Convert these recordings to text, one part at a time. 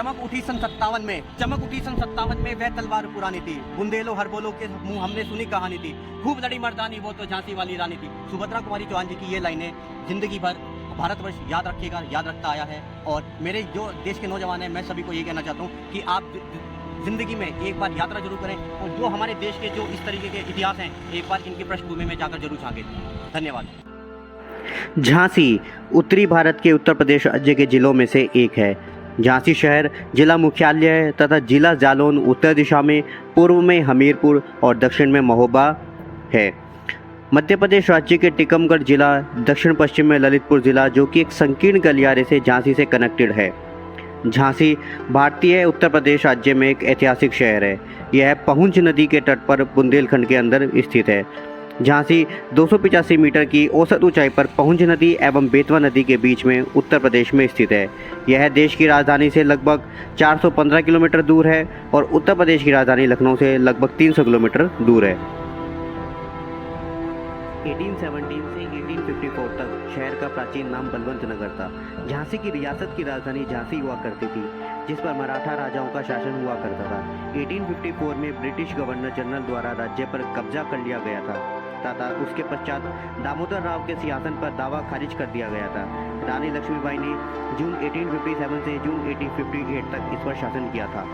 चमक उठी सन 57 में वह तलवार पुरानी थी। बुंदेलो हर बोलो के मुंह हमने सुनी कहानी थी। खूब लड़ी मर्दानी वो तो झांसी वाली रानी थी। सुभद्रा कुमारी चौहान जी की ये लाइनें जिंदगी भर भारतवर्ष याद रखेगा, याद रखता आया है। और मेरे जो देश के नौजवान हैं, मैं सभी को ये कहना चाहता हूँ कि आप जिंदगी में एक बार यात्रा जरूर करें और जो हमारे देश के जो इस तरीके के इतिहास हैं, एक बार इनकी पृष्ठभूमि में जाकर जरूर झांकें। धन्यवाद। झांसी उत्तरी भारत के उत्तर प्रदेश राज्य के जिलों में से एक है। झांसी शहर जिला मुख्यालय तथा जिला जालौन उत्तर दिशा में, पूर्व में हमीरपुर और दक्षिण में महोबा है। मध्य प्रदेश राज्य के टीकमगढ़ जिला, दक्षिण पश्चिम में ललितपुर जिला, जो कि एक संकीर्ण गलियारे से झांसी से कनेक्टेड है। झांसी भारतीय उत्तर प्रदेश राज्य में एक ऐतिहासिक शहर है। यह पहुंच नदी के तट पर बुंदेलखंड के अंदर स्थित है। झांसी 285 मीटर की औसत ऊंचाई पर पहुंच नदी एवं बेतवा नदी के बीच में उत्तर प्रदेश में स्थित है। यह देश की राजधानी से लगभग 415 किलोमीटर दूर है और उत्तर प्रदेश की राजधानी लखनऊ से लगभग 300 किलोमीटर दूर है। 1817 से 1854 तक शहर का प्राचीन नाम बलवंत नगर था। झांसी की रियासत की राजधानी झांसी हुआ करती थी, जिस पर मराठा राजाओं का शासन हुआ करता था। 1854 में ब्रिटिश गवर्नर जनरल द्वारा राज्य पर कब्जा कर लिया गया था तथा उसके पश्चात दामोदर राव के सिंहासन पर दावा खारिज कर दिया गया था। रानी लक्ष्मीबाई ने जून 1857 से जून 1858 तक इस पर शासन किया था।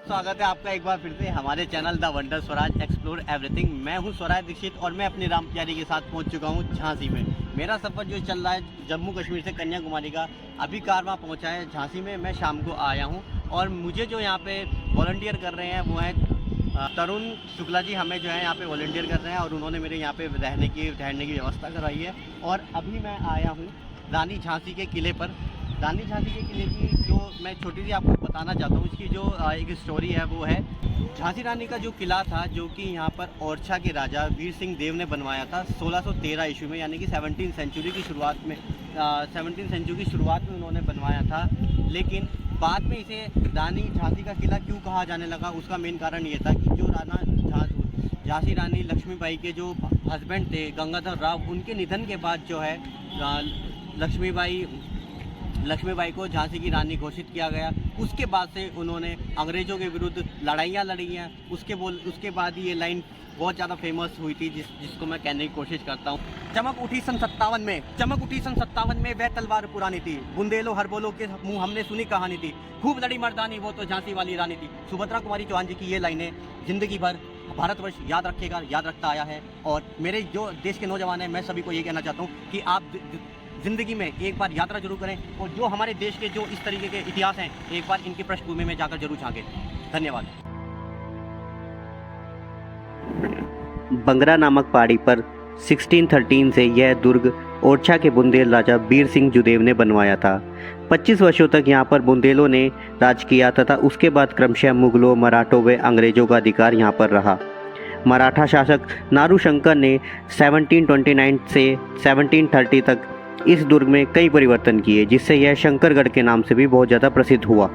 स्वागत है आपका एक बार फिर से हमारे channel the wonder Swaraj explore everything. मैं हूं स्वराज दीक्षित और मैं अपनी राम प्यारी के साथ पहुंच चुका हूं झांसी में। मेरा सफ़र जो चल रहा है जम्मू कश्मीर से कन्याकुमारी का, अभी कारवां पहुंचा है झांसी में। मैं शाम को आया हूं और मुझे जो यहाँ पे वॉलंटियर कर रहे हैं वो हैं तरुण शुक्ला जी। हमें जो है यहाँ पे वॉलंटियर कर रहे हैं और उन्होंने मेरे यहाँ पे ठहरने की व्यवस्था कराई है। और अभी मैं आया हूँ रानी झांसी के किले पर। रानी झांसी के किले की जो मैं छोटी सी आपको बताना चाहता हूँ, इसकी जो एक स्टोरी है वो है झांसी रानी का जो किला था, जो कि यहाँ पर ओरछा के राजा वीर सिंह देव ने बनवाया था 1613 ईस्वी में, यानी कि 17वीं सेंचुरी की शुरुआत में उन्होंने बनवाया था। लेकिन बाद में इसे रानी झांसी का किला क्यों कहा जाने लगा, उसका मेन कारण ये था कि जो झांसी रानी लक्ष्मीबाई के जो हस्बैंड थे गंगाधर राव, उनके निधन के बाद जो है लक्ष्मीबाई को झांसी की रानी घोषित किया गया। उसके बाद से उन्होंने अंग्रेज़ों के विरुद्ध लड़ाइयाँ लड़ी हैं। उसके बाद ही ये लाइन बहुत ज़्यादा फेमस हुई थी, जिसको मैं कहने की कोशिश करता हूँ। चमक उठी सन 57 में वह तलवार पुरानी थी। बुंदेलो हर बोलो के मुंह हमने सुनी कहानी थी। खूब लड़ी मर्दानी वो तो झांसी वाली रानी थी। सुभद्रा कुमारी चौहान जी की ये लाइनें जिंदगी भर भारतवर्ष याद रखेगा, याद रखता आया है। और मेरे जो देश के नौजवान हैं, मैं सभी को ये कहना चाहता हूँ कि आप जिंदगी में एक बार यात्रा जरूर करें और जो हमारे देश के जो इस तरीके के इतिहास हैं, एक बार इनकी पृष्ठभूमि में जाकर जरूर झांकें। धन्यवाद। बंगरा नामक पहाड़ी पर 1613 से यह दुर्ग ओरछा के बुंदेल राजा वीर सिंह जुदेव ने बनवाया था। 25 वर्षों तक यहाँ पर बुंदेलों ने राज किया तथा उसके बाद क्रमशः मुगलों, मराठों व अंग्रेजों का अधिकार यहाँ पर रहा। मराठा शासक नारूशंकर ने 1729 से 1730 तक इस दुर्ग में कई परिवर्तन किए, जिससे यह शंकरगढ़ के नाम से भी बहुत ज़्यादा प्रसिद्ध हुआ।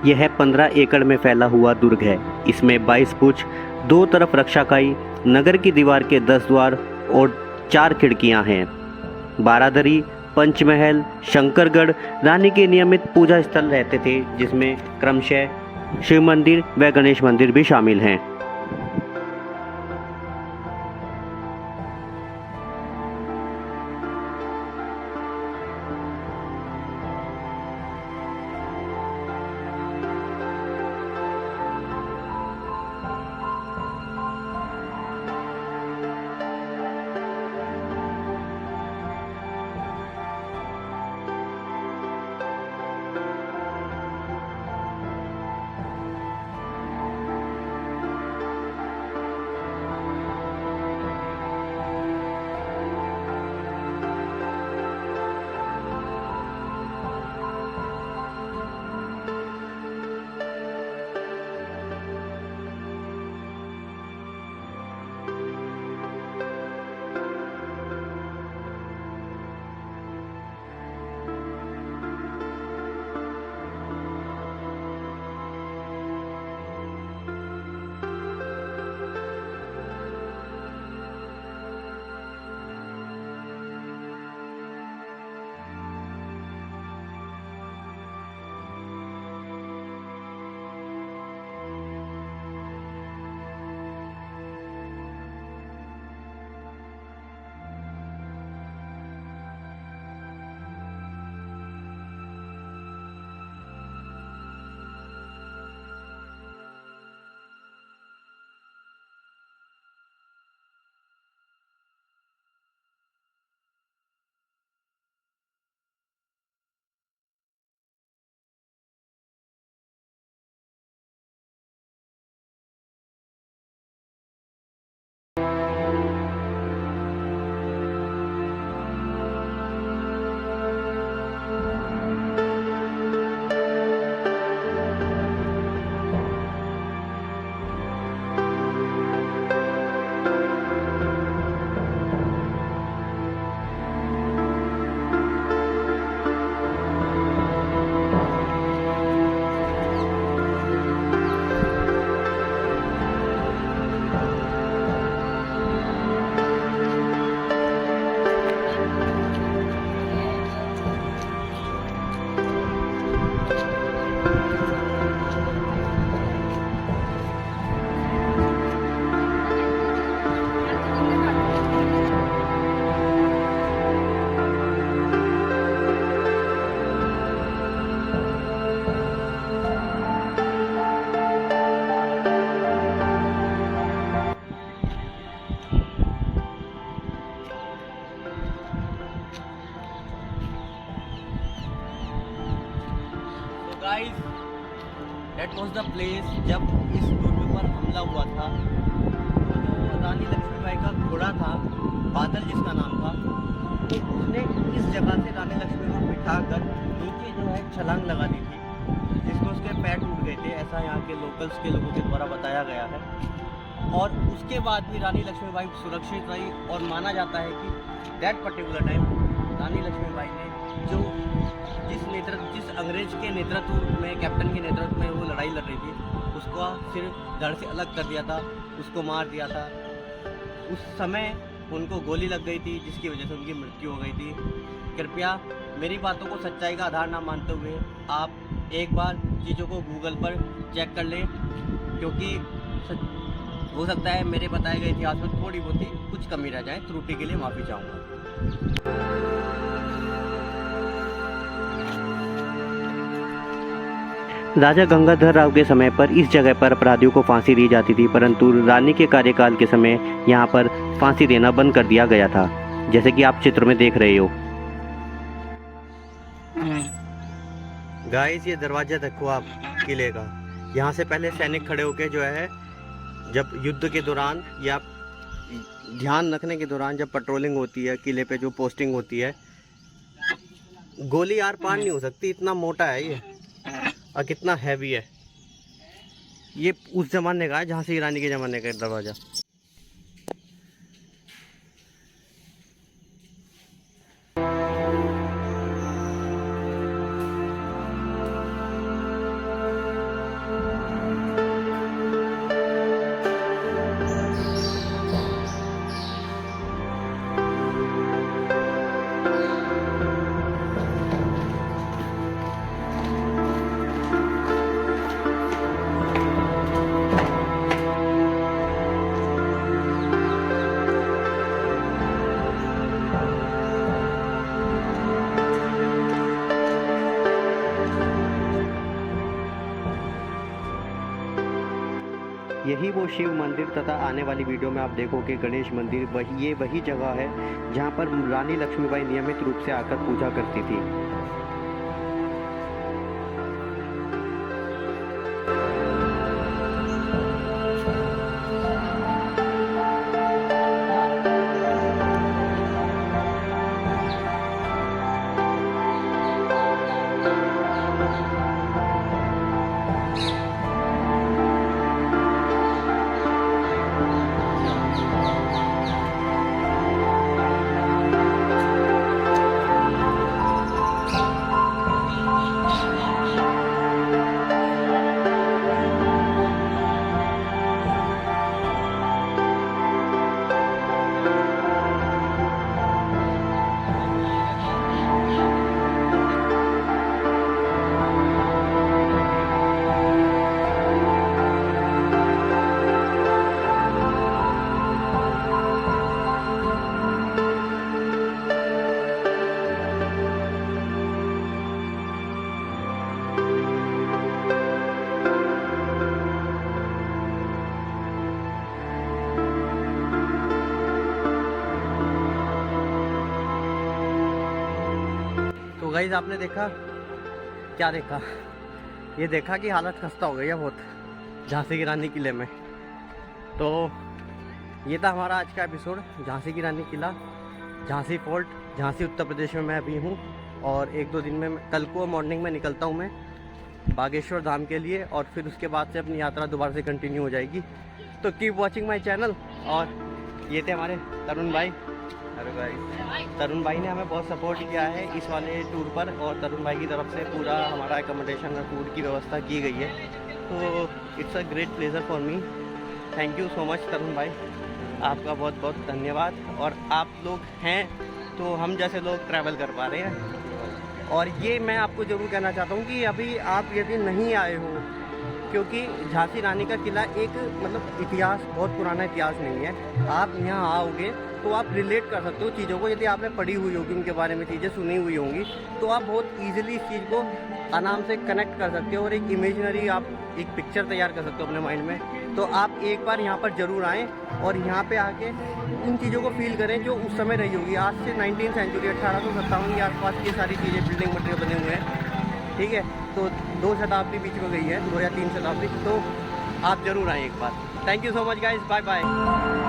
यह 15 एकड़ में फैला हुआ दुर्ग है। इसमें 22 पुछ, 2 तरफ रक्षाकाई, नगर की दीवार के 10 द्वार और 4 खिड़कियां हैं। बारादरी, पंचमहल, शंकरगढ़ रानी के नियमित पूजा स्थल रहते थे, जिसमें क्रमशः शिव मंदिर व गणेश मंदिर भी शामिल हैं। दैट वॉज द प्लेस जब इस दुर्ग पर हमला हुआ था। तो जो रानी लक्ष्मीबाई का घोड़ा था, बादल जिसका नाम था, तो उसने इस जगह से रानी लक्ष्मी को बिठाकर नीचे जो है छलांग लगा दी थी, जिसमें उसके पैर टूट गए थे, ऐसा यहाँ के लोकल्स के लोगों के द्वारा बताया गया है। और उसके बाद भी रानी लक्ष्मीबाई सुरक्षित रही और माना जाता है कि दैट पर्टिकुलर टाइम रानी लक्ष्मीबाई ने जो जिस अंग्रेज के नेतृत्व में, कैप्टन के नेतृत्व में वो लड़ाई लड़ रही थी, उसका सिर धड़ से अलग कर दिया था, उसको मार दिया था। उस समय उनको गोली लग गई थी, जिसकी वजह से उनकी मृत्यु हो गई थी। कृपया मेरी बातों को सच्चाई का आधार ना मानते हुए आप एक बार चीज़ों को गूगल पर चेक कर लें, क्योंकि हो सकता है मेरे बताए गए इतिहास में थोड़ी बहुत ही कुछ कमी रह जाए। त्रुटि के लिए माफ़ी चाहूँगा। राजा गंगाधर राव के समय पर इस जगह पर अपराधियों को फांसी दी जाती थी, परंतु रानी के कार्यकाल के समय यहाँ पर फांसी देना बंद कर दिया गया था, जैसे कि आप चित्र में देख रहे हो। गाइस, ये दरवाजा देखो आप किले का। यहाँ से पहले सैनिक खड़े होके जो है, जब युद्ध के दौरान या ध्यान रखने के दौरान जब पेट्रोलिंग होती है, किले पे जो पोस्टिंग होती है, गोली आर पार नहीं हो सकती, इतना मोटा है ये और कितना हैवी है। ये उस जमाने का है, झांसी रानी के ज़माने का दरवाज़ा। यही वो शिव मंदिर तथा आने वाली वीडियो में आप देखोगे गणेश मंदिर, ये वही जगह है जहाँ पर रानी लक्ष्मीबाई नियमित रूप से आकर पूजा करती थी। तो गाइस, आपने देखा, क्या देखा? ये देखा कि हालत खस्ता हो गई है बहुत झांसी की रानी किले में। तो ये था हमारा आज का एपिसोड, झांसी की रानी किला, झांसी फोर्ट, झांसी उत्तर प्रदेश में मैं अभी हूँ। और एक दो दिन में, कल को मॉर्निंग में निकलता हूँ मैं बागेश्वर धाम के लिए, और फिर उसके बाद से अपनी यात्रा दोबारा से कंटिन्यू हो जाएगी। तो कीप वॉचिंग माई चैनल। और ये थे हमारे तरुण भाई। हेलो गाइस, तरुण भाई ने हमें बहुत सपोर्ट किया है इस वाले टूर पर, और तरुण भाई की तरफ से पूरा हमारा एकोमोडेशन और फूड की व्यवस्था की गई है। तो it's a great pleasure for me. Thank you so much Tarun भाई, आपका बहुत बहुत धन्यवाद। और आप लोग हैं तो हम जैसे लोग ट्रैवल कर पा रहे हैं। और ये मैं आपको ज़रूर कहना चाहता हूँ कि अभी आप यदि नहीं आए हो, क्योंकि झांसी रानी का किला एक मतलब इतिहास, बहुत पुराना इतिहास नहीं है। आप यहाँ आओगे तो आप रिलेट कर सकते हो चीज़ों को। यदि आपने पढ़ी हुई होगी उनके बारे में, चीज़ें सुनी हुई होंगी, तो आप बहुत ईजिली इस चीज़ को आराम से कनेक्ट कर सकते हो और एक इमेजिनरी आप एक पिक्चर तैयार कर सकते हो अपने माइंड में। तो आप एक बार यहाँ पर ज़रूर आएँ और यहाँ पे आके उन चीज़ों को फील करें जो उस समय रही होगी। आज से 19वीं सेंचुरी 1857 के आसपास की सारी चीज़ें, बिल्डिंग मटेरियल बने हुए हैं, ठीक है। तो 2 शताब्दी बीच में गई है, 2 या 3 शताब्दी। तो आप ज़रूर आएँ एक बार। Thank you so much guys, bye bye.